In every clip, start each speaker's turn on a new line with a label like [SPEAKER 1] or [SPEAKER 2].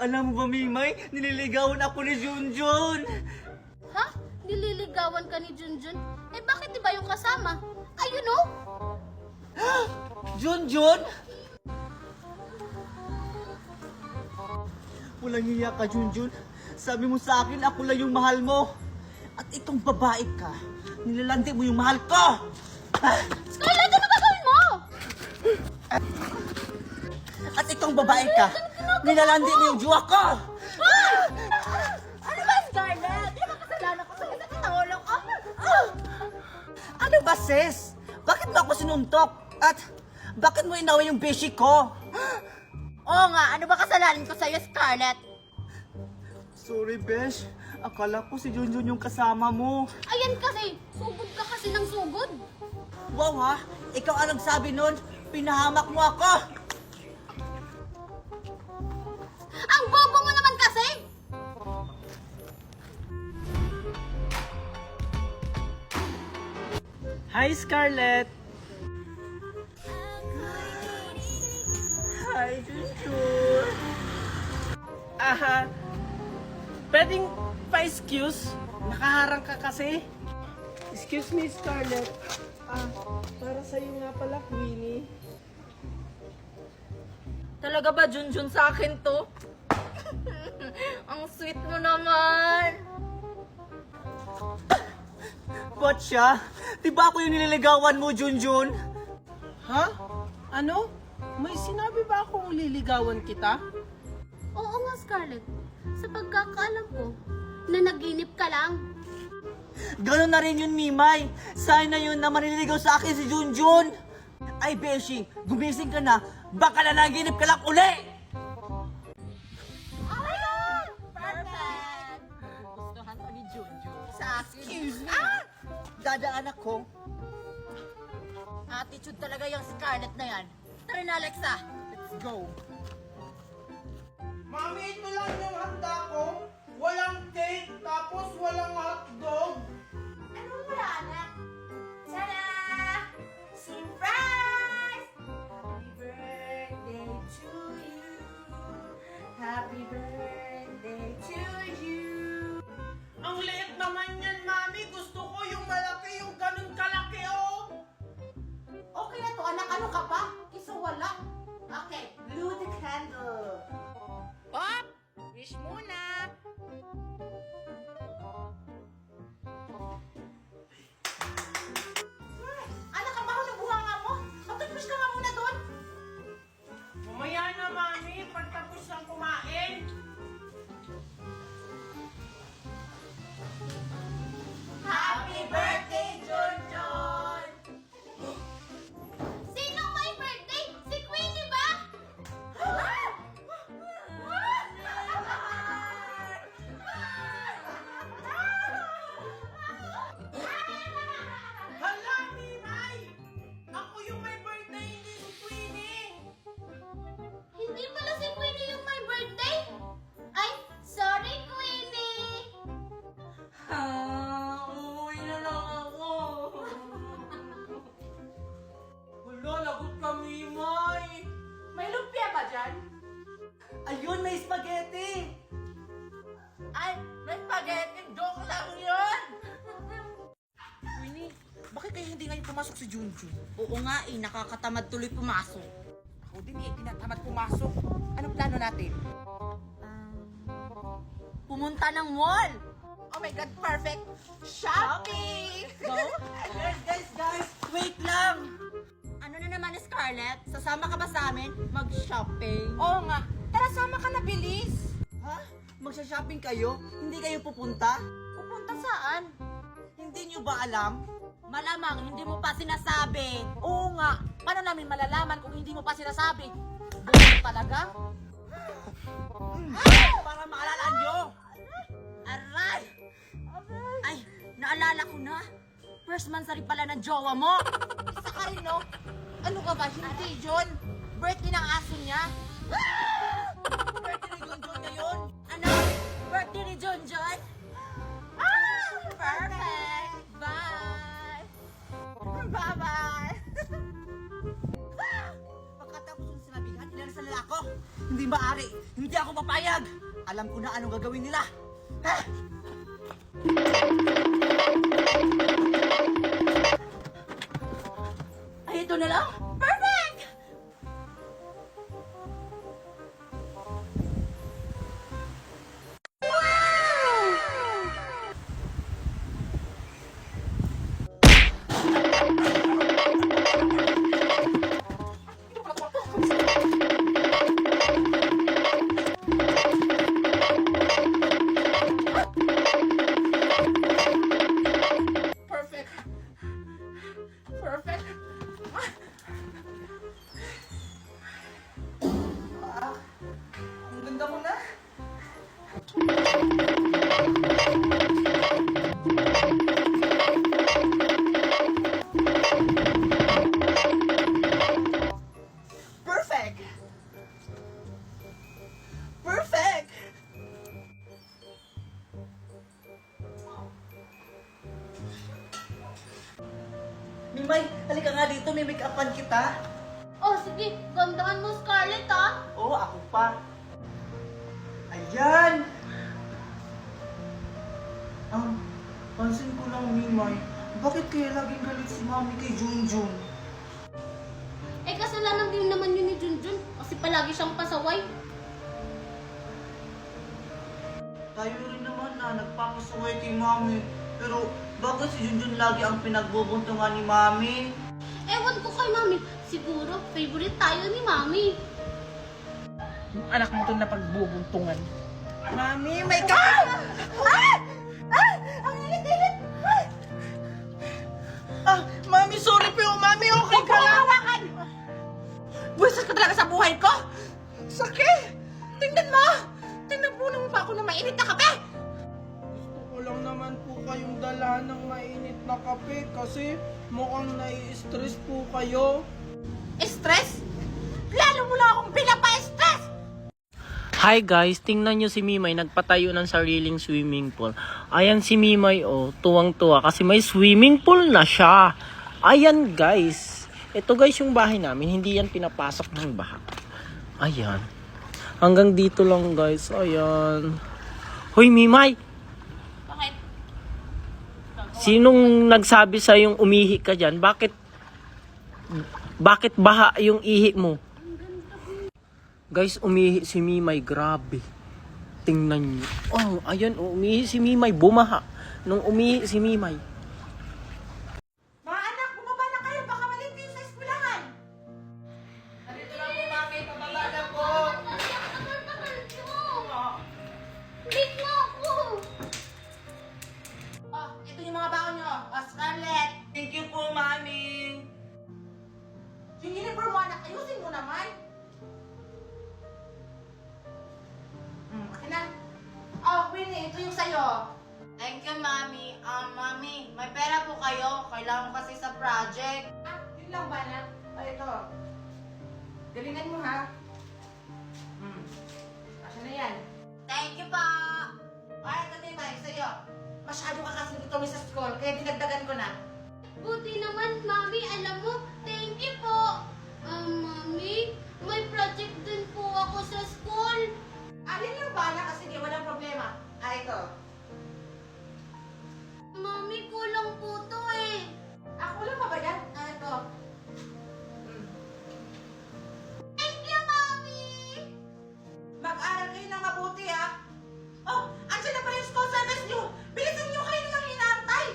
[SPEAKER 1] Alam mo ba, Mimay? Nililigawan ako ni Junjun.
[SPEAKER 2] Ha? Nililigawan ka ni Junjun? Eh bakit iba yung kasama? Ayun oh!
[SPEAKER 1] Junjun? Walang hiya ka, Junjun. Sabi mo sa akin, ako lang yung mahal mo. At itong babae ka, nilalandi mo yung mahal ko!
[SPEAKER 2] Scarlett, ano gagawin mo?
[SPEAKER 1] At itong babae ka, nilalandi mo yung jowa ko!
[SPEAKER 2] Ano ba, Scarlett? Di ba kasalanan ko sa'yo sa katahulog ko?
[SPEAKER 1] Ano ba, sis? Bakit mo ako sinuntok? At bakit mo inaway yung beshi ko?
[SPEAKER 2] Oo nga, ano ba kasalanan ko sa'yo, Scarlett?
[SPEAKER 1] Sorry, Besh. Akala ko si Junjun yung kasama mo.
[SPEAKER 2] Ayan kasi, sugod ka kasi ng sugod.
[SPEAKER 1] Wow ha? Ikaw ang nagsabi nun. Pinahamak mo ako.
[SPEAKER 2] Ang bobo mo naman kasi!
[SPEAKER 3] Hi, Scarlett!
[SPEAKER 1] Hi, Junjun.
[SPEAKER 3] Pwedeng pa-excuse? Nakaharang ka kasi. Excuse me, Scarlett. Para sa'yo nga pala, Queenie.
[SPEAKER 2] Talaga ba, Junjun, sa akin to? Ang sweet mo naman.
[SPEAKER 1] Ba't siya? Di ba ako yung nililigawan mo, Junjun?
[SPEAKER 3] Ha? Ano? May sinabi ba akong liligawan kita?
[SPEAKER 2] Oo nga, Scarlett. Sa pagkakaalam ko, nanaginip ka lang.
[SPEAKER 1] Ganon na rin yun, Mimay. Sana yun na manililigaw sa akin si Junjun. Ay, Beshi, gumising ka na. Baka nanaginip ka lang uli.
[SPEAKER 2] Oh my God! Perfect! Gustuhan ko ni Junjun. Sa akin.
[SPEAKER 1] Excuse me. Dadaan ako.
[SPEAKER 2] Attitude talaga yung Scarlett na yan. Tara na, Alexa.
[SPEAKER 1] Let's go.
[SPEAKER 3] Mami, ito lang yung handa ko. Walang cake, tapos walang hotdog.
[SPEAKER 2] Anong wala, anak? Tada! Surprise! Happy birthday to you. Happy birthday to you.
[SPEAKER 3] Ang liit naman yan, Mami. Gusto ko yung malaki, yung ganun kalaki, oh.
[SPEAKER 2] Okay na to, anak. Ano ka pa? Wala. Okay, blow the candle.
[SPEAKER 4] Pop! Wish muna!
[SPEAKER 2] Anak, ang baho ng buhanga mo. Mag-toothbrush ka nga muna doon.
[SPEAKER 3] Mamaya na, Mami. Pagtapos ng kumain.
[SPEAKER 2] Happy birthday, Junjun! Sinong may birthday? Si Queenie ba?
[SPEAKER 3] Hala, Mimay! Ako yung may birthday, hindi si Queenie.
[SPEAKER 2] Hindi pala si Queenie yung may birthday? Ay, sorry, Queenie!
[SPEAKER 1] Uuwi na lang ako.
[SPEAKER 3] Hala, lagot ka, Mimay.
[SPEAKER 4] May lumpia ba dyan?
[SPEAKER 1] Ayun, may spaghetti.
[SPEAKER 4] Ay, may spaghetti! Joke lang yun!
[SPEAKER 1] Winnie, bakit kayo hindi ngayon pumasok si Junjun? Oo nga nakakatamad tuloy pumasok.
[SPEAKER 4] Ako din tinatamad pumasok. Anong plano natin?
[SPEAKER 2] Pumunta ng mall!
[SPEAKER 4] Oh my God, perfect! Shopping!
[SPEAKER 1] Go? Guys, wait lang.
[SPEAKER 2] Ano na naman, Scarlett? Sasama ka ba sa amin? Mag-shopping?
[SPEAKER 4] Oo nga, tara sama ka na, bilis!
[SPEAKER 1] Ha? Magsha-shopping kayo? Hindi kayo pupunta?
[SPEAKER 2] Pupunta saan?
[SPEAKER 1] Hindi nyo ba alam?
[SPEAKER 2] Malamang hindi mo pa sinasabi.
[SPEAKER 4] Oo nga, paano namin malalaman kung hindi mo pa sinasabi? Buwan talaga?
[SPEAKER 1] Para maalala nyo.
[SPEAKER 2] Aray! Ay, naalala ko na. First monthsary pala ng jowa mo.
[SPEAKER 4] Isa ka rin, no? Ano ka ba? Hindi, John. Birthday ng aso niya.
[SPEAKER 1] Birthday ni Junjun ngayon.
[SPEAKER 2] Ano? Birthday ni Junjun? Perfect! Bye!
[SPEAKER 4] Bye-bye!
[SPEAKER 1] Pagkatapos yung sinabihan, inalis na nila ako. Hindi maaari. Hindi ako papayag! Alam ko na anong gagawin nila! Ha? Ay, ito na lang! Perfect!
[SPEAKER 4] Perfect. Perfect.
[SPEAKER 1] Ang ganda mo na! Perfect! Perfect! Mimay, halika nga dito, may make-upan kita.
[SPEAKER 2] Oh, sige. Gandaan mo, Scarlett, ah.
[SPEAKER 1] Oo, ako pa. Ayan! Pansin ko lang, Mimay, bakit kaya laging galit si Mami kay Junjun?
[SPEAKER 2] Eh, kasalanan din naman yun ni Junjun. Kasi palagi siyang pasaway.
[SPEAKER 1] Tayo rin naman na nagpapasuway kay Mami. Pero bakit si Junjun lagi ang pinagbubuntungan ni Mami?
[SPEAKER 2] Ewan ko kay Mami. Siguro, favorite tayo ni Mami.
[SPEAKER 3] Yung anak mo to na pagbubuntungan.
[SPEAKER 1] Mami, may ka!
[SPEAKER 4] Ang init-init!
[SPEAKER 3] Mami, sorry po. Mami, okay ka lang.
[SPEAKER 4] Hawakan! Buwisit ka talaga sa buhay ko! Sakit! Tingnan mo! Tinapunan mo pa ako ng mainit na kape!
[SPEAKER 3] Gusto ko lang naman po kayong dala ng mainit na kape kasi mukhang nai-stress po kayo.
[SPEAKER 4] Stress? Lalo mo lang akong pinapa-stress!
[SPEAKER 5] Hi guys, tingnan nyo si Mimay nagpatayo ng sariling swimming pool. Ayan si Mimay oh, tuwang-tuwa kasi may swimming pool na siya. Ayan guys. Ito guys yung bahay namin, hindi yan pinapasok ng baha. Ayan. Hanggang dito lang guys, ayan. Hoy Mimay!
[SPEAKER 2] Bakit?
[SPEAKER 5] Sinong nagsabi sa yung umihi ka dyan? Bakit baha yung ihi mo? Guys, umihi si Mimay, grabe. Tingnan niyo. Oh, ayan, oh, umihi si Mimay, bumaha. Nung umihi si Mimay.
[SPEAKER 4] Mga anak, bumaba na kayo! Baka malit kayo sa eskwelahan!
[SPEAKER 3] Nandito lang po, Mami. Pababa na po.
[SPEAKER 2] Big mo ako!
[SPEAKER 4] Oh, ito yung mga baon nyo. Oh, Scarlett!
[SPEAKER 1] Thank you po, Mami!
[SPEAKER 4] Yung uniform mo, anak, ayusin mo naman! Akin na. Oh, Winnie, ito yung sa'yo.
[SPEAKER 2] Thank you, Mami. Mami, may pera po kayo. Kailangan ko kasi sa project.
[SPEAKER 4] Yun lang ba, anak? Oh, ito. Galingan mo, ha? Asa na yan?
[SPEAKER 2] Thank you po.
[SPEAKER 4] Ito din tayo sa'yo. Masyado ka kasi dito sa school, kaya dinagdagan ko na.
[SPEAKER 2] Buti naman, Mami. Alam mo, thank you po. Mami, may project din po ako sa school.
[SPEAKER 4] Alin lang ba, anak? Sige, walang problema. Ito.
[SPEAKER 2] Mami, kulang po to eh.
[SPEAKER 4] Kulang pa ba yan? Ito.
[SPEAKER 2] Thank you, Mami.
[SPEAKER 4] Mag-aral kayo ng mabuti, ha? Oh, andyan na pala yung school service nyo. Bilisan nyo kayo nang hinaantay.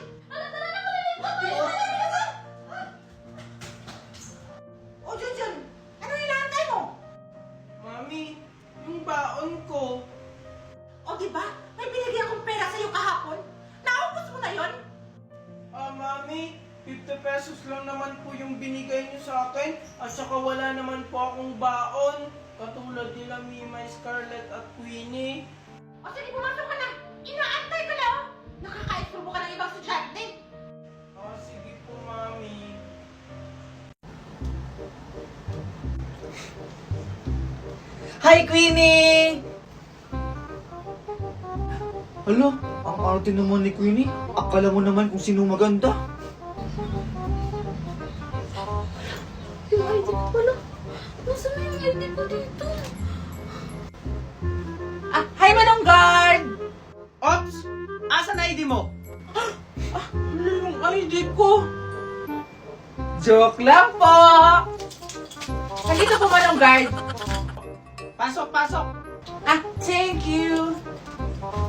[SPEAKER 4] Oh, Junjun, ano hinaantay mo?
[SPEAKER 3] Mami, yung baon ko.
[SPEAKER 4] O, diba? May binigyan akong pera sa'yo kahapon. Naubos mo na yon?
[SPEAKER 3] Mami, 50 pesos lang naman po yung binigay niyo sa akin. At saka wala naman po akong baon. Katulad nila Mimay, Scarlett at Queenie.
[SPEAKER 4] O, sige, pumasok ka na. Inaantay ka na, oh. Nakaka-exprobo ka ng ibang estudyante.
[SPEAKER 3] Sige po, Mami.
[SPEAKER 1] Hi, Queenie! Alo, ang arte naman ni Queenie. Akala mo naman kung sino maganda.
[SPEAKER 2] Yung ID ko pala. Nasaan na yung ID ko dito?
[SPEAKER 4] Hi, Manong Guard!
[SPEAKER 3] Ops! Asan ID mo?
[SPEAKER 4] Ano yung ID ko? Joke lang po! Nandito po, Manong Guard.
[SPEAKER 3] Pasok, pasok!
[SPEAKER 4] Ah, thank you!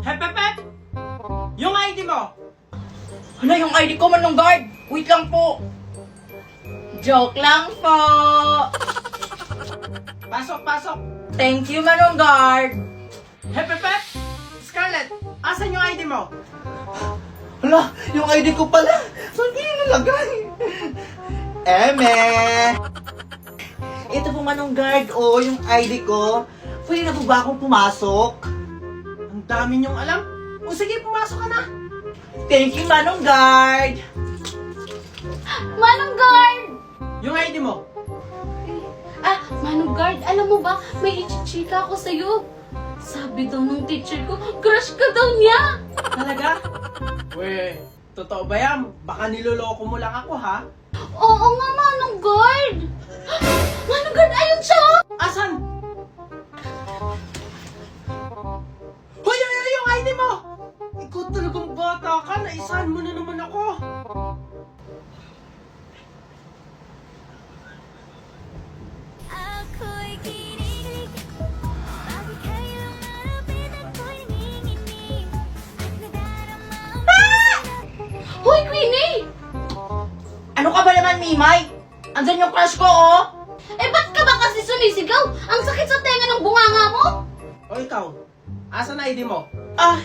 [SPEAKER 3] Hep, hep, hep! Yung ID mo!
[SPEAKER 4] Ano yung ID ko, Manong Guard? Wait lang po. Joke lang po.
[SPEAKER 3] Pasok, pasok!
[SPEAKER 4] Thank you, Manong Guard.
[SPEAKER 3] Hep, hep, hep! Scarlett, asan yung ID mo?
[SPEAKER 1] Hala, yung ID ko pala. Saan ko yung nalagay? Eme! Ito po Manong Guard, o yung ID ko. Pwede na po ba akong pumasok?
[SPEAKER 3] Ang dami niyong alam. O sige, pumasok ka na.
[SPEAKER 1] Thank you, Manong Guard!
[SPEAKER 2] Manong Guard!
[SPEAKER 3] Yung ID mo.
[SPEAKER 2] Manong Guard, alam mo ba, may ichichika ako sa'yo. Sabi daw nung teacher ko, crush ka daw niya.
[SPEAKER 3] Talaga? Weh, totoo ba yan? Baka niloloko mo lang ako, ha?
[SPEAKER 2] Oo nga, Manong Guard. Manong Guard, ayun siya.
[SPEAKER 3] Asan? Hoy, hoy, hoy, yung ID mo! Ikaw talagang bata ka, naisahan mo na naman ako.
[SPEAKER 6] ako'y kinikilig Bakit kayong malapit ako'y nanginginig At nadarama ang
[SPEAKER 2] Hoy, Queenie!
[SPEAKER 4] Ano ka ba naman, Mimay? Andyan yung crush ko, oh!
[SPEAKER 2] Eh, ba't ka ba kasi sumisigaw? Ang sakit sa tenga ng bunganga mo.
[SPEAKER 3] O ikaw, asan ID mo?
[SPEAKER 4] Ah,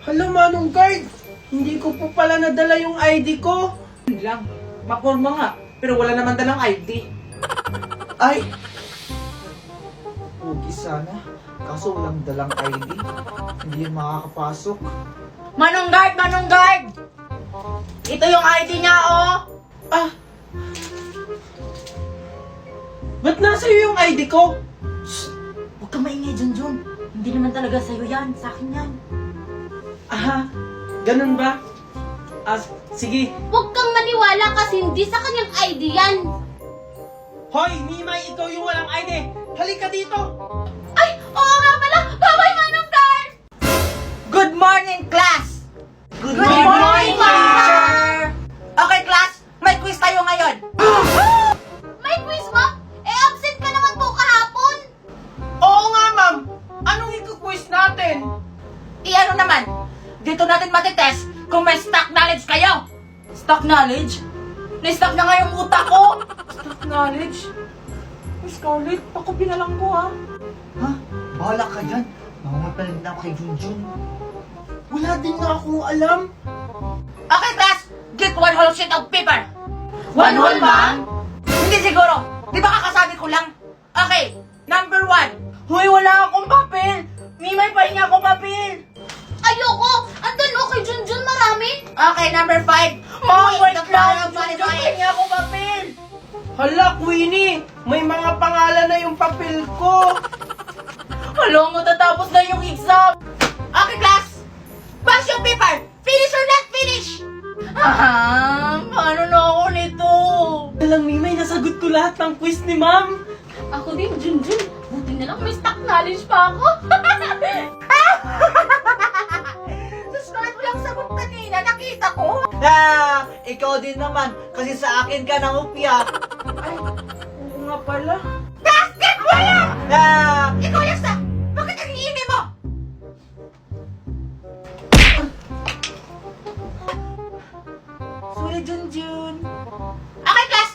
[SPEAKER 3] Hala, Manong Guard! Hindi ko po pala nadala yung ID ko.
[SPEAKER 4] yun lang. Maporma nga. Pero wala naman dalang ID.
[SPEAKER 1] Ay! Pugi sana. Kaso walang dalang ID. Hindi yan makakapasok.
[SPEAKER 4] Manong Guard! Manong Guard! Ito yung ID niya, oh!
[SPEAKER 3] Ah! Ba't nasa iyo yung ID ko?
[SPEAKER 1] Huwag kang maingay, Junjun. Hindi naman talaga sa'yo yan. Sa akin yan.
[SPEAKER 3] Ah, ganun ba? Ah, sige.
[SPEAKER 2] Huwag kang maniwala kasi hindi sa kanyang ID yan.
[SPEAKER 3] Hoy, Mimay, ikaw yung walang ID. Halika dito.
[SPEAKER 2] Ay, oo nga pala. Bye-bye, Manong Guard.
[SPEAKER 4] Good morning, class!
[SPEAKER 1] Good
[SPEAKER 4] morning, teacher! Okay, class. May quiz tayo ngayon.
[SPEAKER 2] May quiz mo? Eh, absent ka naman po kahapon.
[SPEAKER 3] Oo nga, ma'am. Anong ikuquiz natin?
[SPEAKER 4] Iano naman, dito natin matitest kung may stock knowledge kayo. Stock knowledge? Na-stock na nga yung utak ko. Stock knowledge? Miss Scarlett, pakupi na lang ko, ha?
[SPEAKER 1] Ha? Bahala ka dyan. Mamapalag na ako kay Junjun.
[SPEAKER 3] Wala din nga akong alam.
[SPEAKER 4] Okay, class. Get one whole sheet of paper. One whole ba? Hindi siguro. Di ba kakasabi ko lang? Okay, number 1. Hoy, wala akong papel. Mimay, pahinga ako papel.
[SPEAKER 2] Ayoko. Andun o kay Junjun marami.
[SPEAKER 4] Okay, number 5. Mom, wait lang. Pahinga ako papel.
[SPEAKER 3] Hala, Queenie. May mga pangalan na yung papel ko.
[SPEAKER 4] Alam mo, tatapos na yung exam. Okay, class. Pass yung paper. Finish or not finish? Paano na ako nito?
[SPEAKER 3] Alam, Mimay, nasagot ko lahat ng quiz ni ma'am.
[SPEAKER 2] Ako din, Junjun. Buti na lang may stock knowledge pa ako.
[SPEAKER 4] Susunod mo lang sagot kanina, nakita ko.
[SPEAKER 1] Ah! Ikaw din naman. Kasi sa akin ka nangupya.
[SPEAKER 4] Ay, oo nga pala.
[SPEAKER 1] Ah!
[SPEAKER 4] Ikaw, Yasa! Bakit ang iimi mo?
[SPEAKER 1] Sorry, Junjun.
[SPEAKER 4] Okay, class!